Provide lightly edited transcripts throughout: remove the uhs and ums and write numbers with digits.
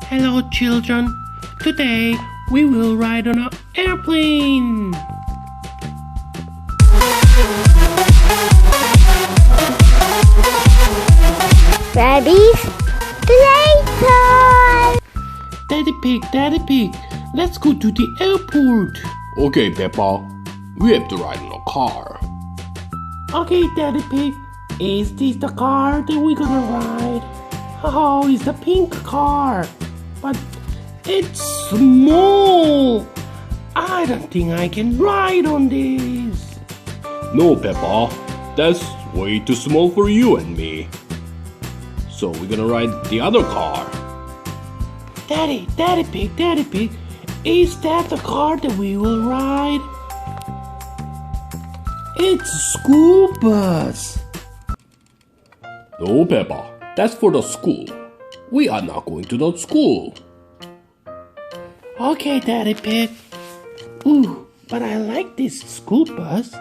Hello children, today we will ride on an airplane. Rebbys, PlayTime! Daddy Pig, let's go to the airport. Okay, Peppa, we have to ride in a car. Okay, Daddy Pig, is this the car that we're gonna ride? Oh, it's the pink car, but it's small. I don't think I can ride on this. No, Peppa, that's way too small for you and me. So we're gonna ride the other car. Daddy Pig, is that the car that we will ride? It's a school bus. No, Peppa, that's for the school. We are not going to the school. Okay, Daddy Pig. Ooh, but I like this school bus.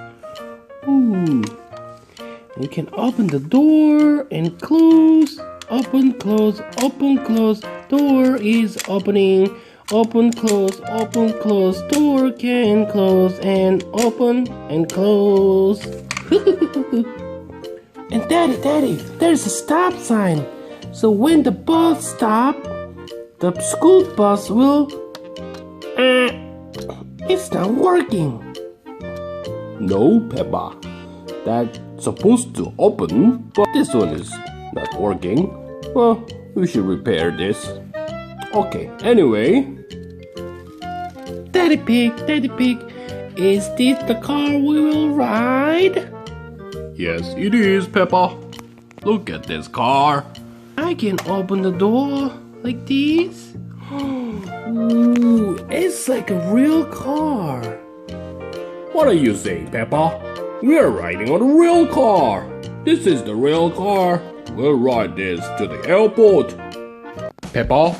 Ooh. We can open the door and close. Open, close, open, close. Door is opening. Open, close, door can close and open and close. And Daddy, there's a stop sign. So when the bus stops, the school bus will... it's not working. No, Peppa, that's supposed to open, but this one is not working. Well, we should repair this. Okay, anyway. Daddy Pig, is this the car we will ride? Yes, it is, Peppa. Look at this car. I can open the door like this. Ooh, it's like a real car. What are you saying, Peppa? We are riding on a real car. This is the real car. We'll ride this to the airport. Peppa,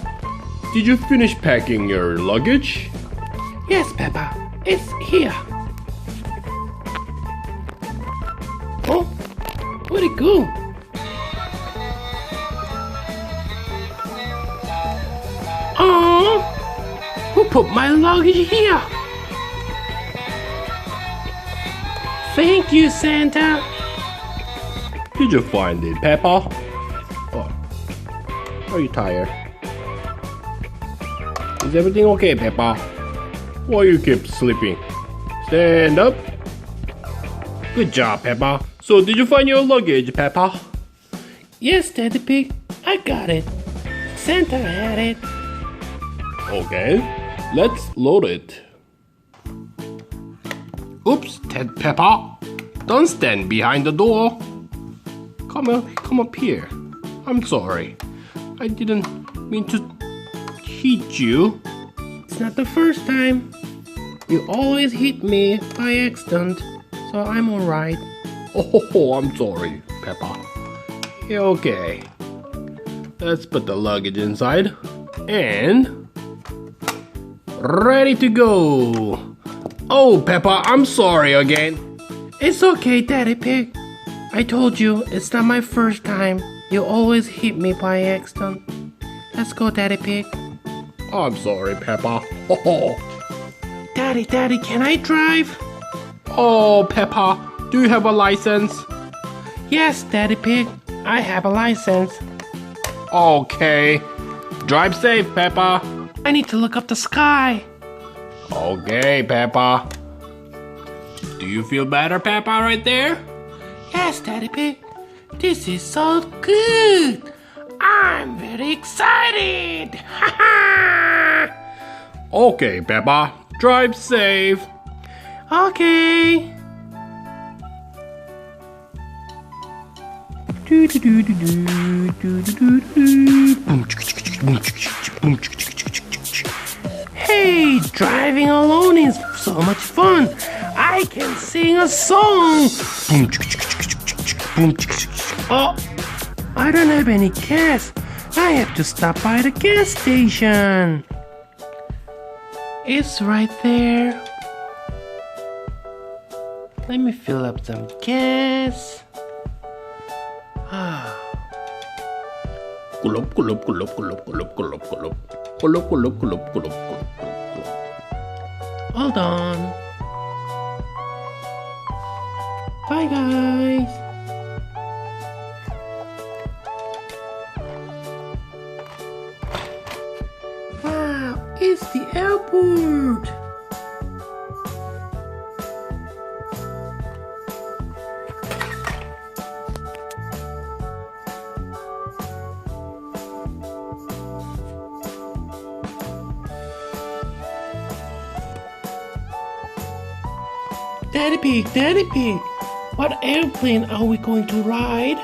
did you finish packing your luggage? Yes, Peppa, it's here. Oh, where'd it go? Oh, who put my luggage here? Thank you, Santa. Did you find it, Peppa? Oh, are you tired? Is everything okay, Peppa? Why you keep sleeping? Stand up. Good job, Peppa. So did you find your luggage, Peppa? Yes, Daddy Pig, I got it. Santa had it. Okay, let's load it. Oops, Peppa. Don't stand behind the door. Come up here. I'm sorry. I didn't mean to hit you. It's not the first time. You always hit me by accident, so I'm alright. Oh, I'm sorry, Peppa. Yeah, okay. Let's put the luggage inside. And... ready to go. Oh, Peppa, I'm sorry again. It's okay, Daddy Pig. I told you, it's not my first time. You always hit me by accident. Let's go, Daddy Pig. I'm sorry, Peppa. Oh. Daddy, can I drive? Oh, Peppa, do you have a license? Yes, Daddy Pig, I have a license. Okay. Drive safe, Peppa. I need to look up the sky. Okay, Peppa. Do you feel better, Peppa, right there? Yes, Daddy Pig. This is so good. I'm very excited. Okay, Peppa. Drive safe. Okay. Hey, driving alone is so much fun. I can sing a song. Oh, I don't have any gas. I have to stop by the gas station. It's right there. Let me fill up some gas. Gulop, gulop, gulop, gulop, gulop, gulop, gulop. Gulop, gulop, gulop, gulop, gulop, gulop. All done. Bye, guys. Wow, it's the airport. Daddy Pig, what airplane are we going to ride?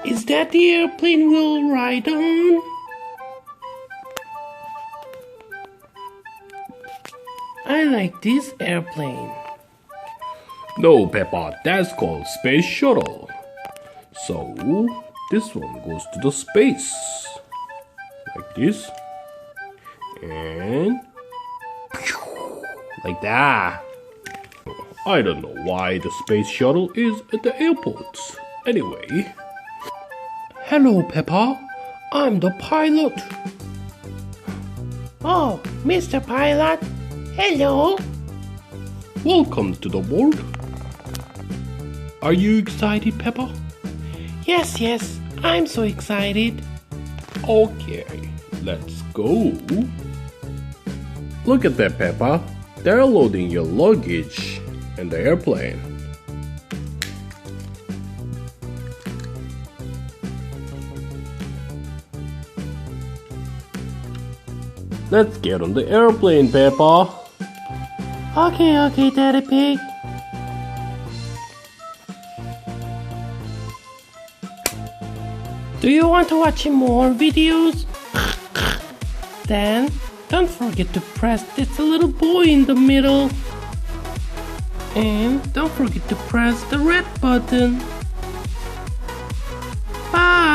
Is that the airplane we'll ride on? I like this airplane. No, Peppa, that's called space shuttle. So, this one goes to the space. Like this. And like that. I don't know why the space shuttle is at the airports. Anyway. Hello, Peppa. I'm the pilot. Oh, Mr. Pilot. Hello. Welcome to the world. Are you excited, Peppa? Yes, I'm so excited. Okay, let's go. Look at that, Peppa. They're loading your luggage in the airplane. Let's get on the airplane, Peppa. Okay, Daddy Pig. Do you want to watch more videos? Then don't forget to press this little boy in the middle. And don't forget to press the red button. Bye!